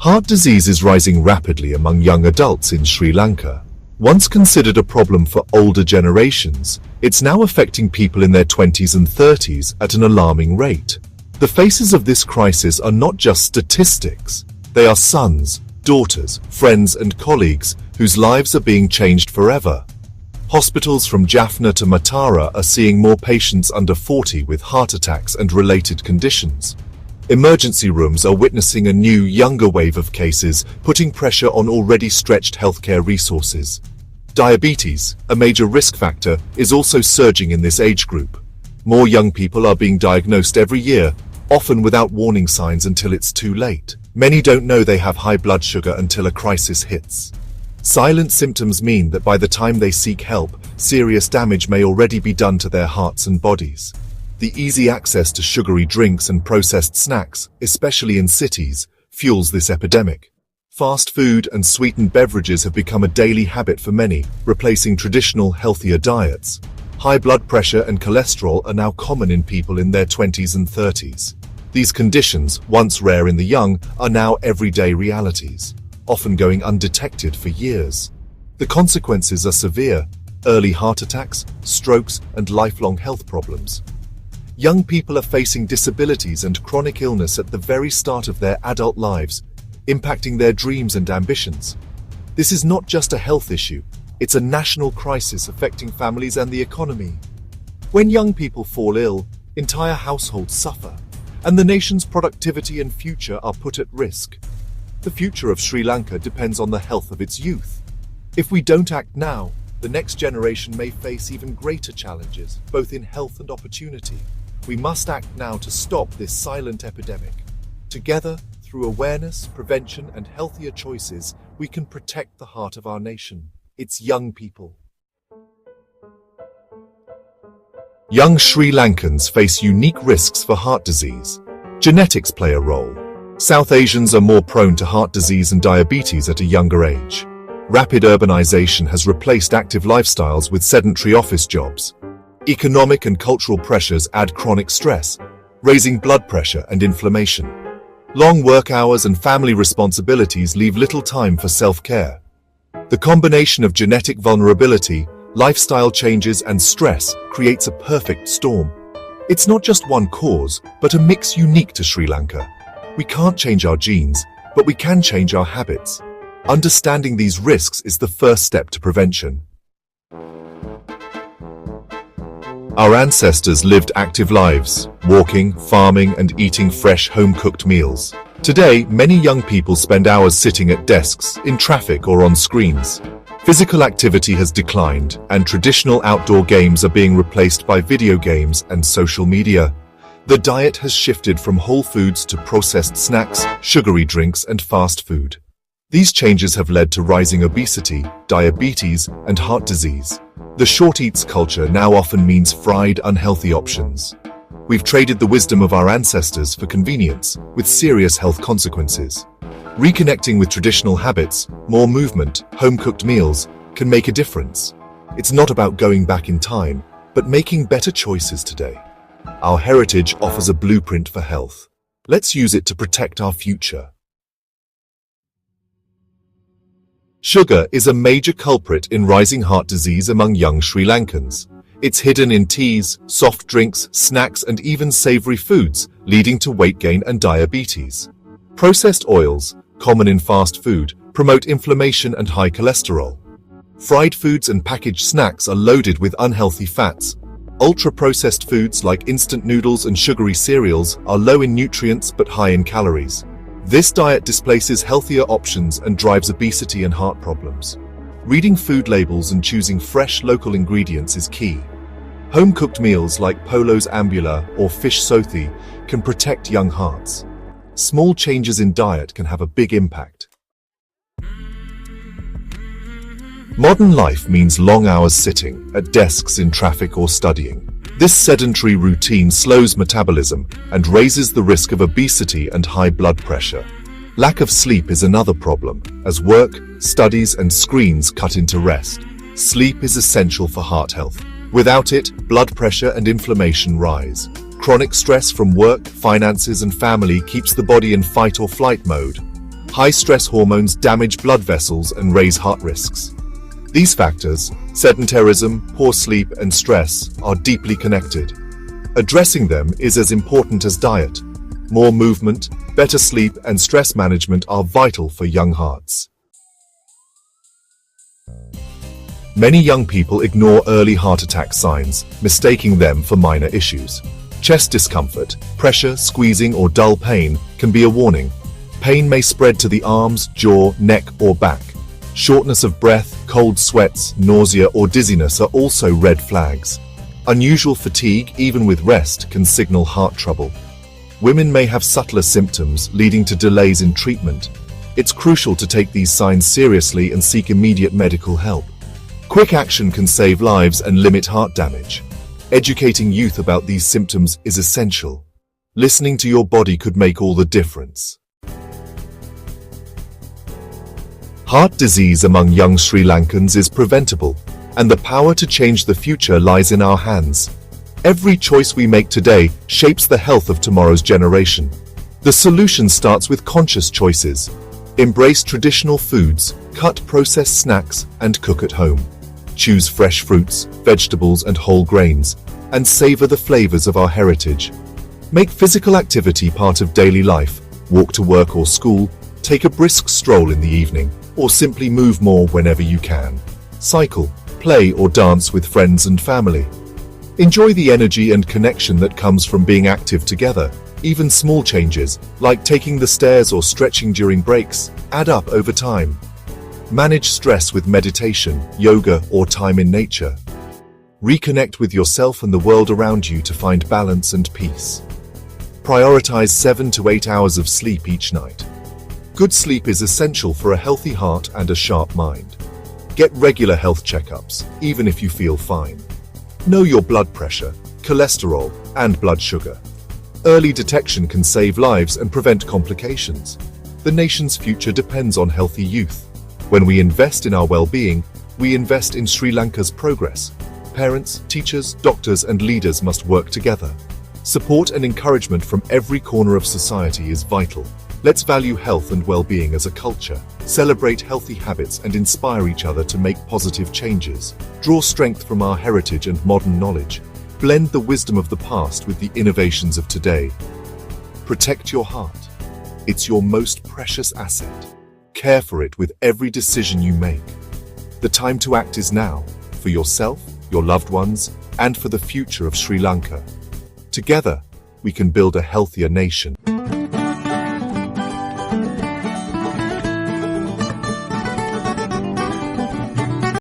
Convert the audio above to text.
Heart disease is rising rapidly among young adults in Sri Lanka. Once considered a problem for older generations, it's now affecting people in their 20s and 30s at an alarming rate. The faces of this crisis are not just statistics. They are sons, daughters, friends and colleagues whose lives are being changed forever. Hospitals from Jaffna to Matara are seeing more patients under 40 with heart attacks and related conditions. Emergency rooms are witnessing a new, younger wave of cases, putting pressure on already stretched healthcare resources. Diabetes, a major risk factor, is also surging in this age group. More young people are being diagnosed every year, often without warning signs until it's too late. Many don't know they have high blood sugar until a crisis hits. Silent symptoms mean that by the time they seek help, serious damage may already be done to their hearts and bodies. The easy access to sugary drinks and processed snacks, especially in cities, fuels this epidemic. Fast food and sweetened beverages have become a daily habit for many, replacing traditional, healthier diets. High blood pressure and cholesterol are now common in people in their 20s and 30s. These conditions, once rare in the young, are now everyday realities, often going undetected for years. The consequences are severe: early heart attacks, strokes, and lifelong health problems. Young people are facing disabilities and chronic illness at the very start of their adult lives, impacting their dreams and ambitions. This is not just a health issue, it's a national crisis affecting families and the economy. When young people fall ill, entire households suffer, and the nation's productivity and future are put at risk. The future of Sri Lanka depends on the health of its youth. If we don't act now, the next generation may face even greater challenges, both in health and opportunity. We must act now to stop this silent epidemic. Together, through awareness, prevention, and healthier choices, we can protect the heart of our nation, its young people. Young Sri Lankans face unique risks for heart disease. Genetics play a role. South Asians are more prone to heart disease and diabetes at a younger age. Rapid urbanization has replaced active lifestyles with sedentary office jobs. Economic and cultural pressures add chronic stress, raising blood pressure and inflammation. Long work hours and family responsibilities leave little time for self-care. The combination of genetic vulnerability, lifestyle changes, and stress creates a perfect storm. It's not just one cause, but a mix unique to Sri Lanka. We can't change our genes, but we can change our habits. Understanding these risks is the first step to prevention. Our ancestors lived active lives, walking, farming, and eating fresh, home-cooked meals. Today, many young people spend hours sitting at desks, in traffic, or on screens. Physical activity has declined, and traditional outdoor games are being replaced by video games and social media. The diet has shifted from whole foods to processed snacks, sugary drinks, and fast food. These changes have led to rising obesity, diabetes, and heart disease. The short eats culture now often means fried, unhealthy options. We've traded the wisdom of our ancestors for convenience, with serious health consequences. Reconnecting with traditional habits, more movement, home-cooked meals, can make a difference. It's not about going back in time, but making better choices today. Our heritage offers a blueprint for health. Let's use it to protect our future. Sugar is a major culprit in rising heart disease among young Sri Lankans. It's hidden in teas, soft drinks, snacks, and even savory foods, leading to weight gain and diabetes. Processed oils, common in fast food, promote inflammation and high cholesterol. Fried foods and packaged snacks are loaded with unhealthy fats. Ultra-processed foods like instant noodles and sugary cereals are low in nutrients but high in calories. This diet displaces healthier options and drives obesity and heart problems. Reading food labels and choosing fresh local ingredients is key. Home-cooked meals like polo's ambula or fish sothi can protect young hearts. Small changes in diet can have a big impact. Modern life means long hours sitting at desks in traffic or studying. This sedentary routine slows metabolism and raises the risk of obesity and high blood pressure. Lack of sleep is another problem, as work, studies, and screens cut into rest. Sleep is essential for heart health. Without it, blood pressure and inflammation rise. Chronic stress from work, finances, and family keeps the body in fight or flight mode. High stress hormones damage blood vessels and raise heart risks. These factors, sedentarism, poor sleep, and stress, are deeply connected. Addressing them is as important as diet. More movement, better sleep, and stress management are vital for young hearts. Many young people ignore early heart attack signs, mistaking them for minor issues. Chest discomfort, pressure, squeezing, or dull pain can be a warning. Pain may spread to the arms, jaw, neck, or back. Shortness of breath, cold sweats, nausea, or dizziness are also red flags. Unusual fatigue, even with rest, can signal heart trouble. Women may have subtler symptoms, leading to delays in treatment. It's crucial to take these signs seriously and seek immediate medical help. Quick action can save lives and limit heart damage. Educating youth about these symptoms is essential. Listening to your body could make all the difference. Heart disease among young Sri Lankans is preventable, and the power to change the future lies in our hands. Every choice we make today shapes the health of tomorrow's generation. The solution starts with conscious choices. Embrace traditional foods, cut processed snacks, and cook at home. Choose fresh fruits, vegetables, and whole grains, and savor the flavors of our heritage. Make physical activity part of daily life. Walk to work or school, take a brisk stroll in the evening, or simply move more whenever you can. Cycle, play, or dance with friends and family. Enjoy the energy and connection that comes from being active together. Even small changes, like taking the stairs or stretching during breaks, add up over time. Manage stress with meditation, yoga, or time in nature. Reconnect with yourself and the world around you to find balance and peace. Prioritize 7 to 8 hours of sleep each night. Good sleep is essential for a healthy heart and a sharp mind. Get regular health checkups, even if you feel fine. Know your blood pressure, cholesterol, and blood sugar. Early detection can save lives and prevent complications. The nation's future depends on healthy youth. When we invest in our well-being, we invest in Sri Lanka's progress. Parents, teachers, doctors, and leaders must work together. Support and encouragement from every corner of society is vital. Let's value health and well-being as a culture, celebrate healthy habits, and inspire each other to make positive changes. Draw strength from our heritage and modern knowledge. Blend the wisdom of the past with the innovations of today. Protect your heart. It's your most precious asset. Care for it with every decision you make. The time to act is now, for yourself, your loved ones, and for the future of Sri Lanka. Together, we can build a healthier nation.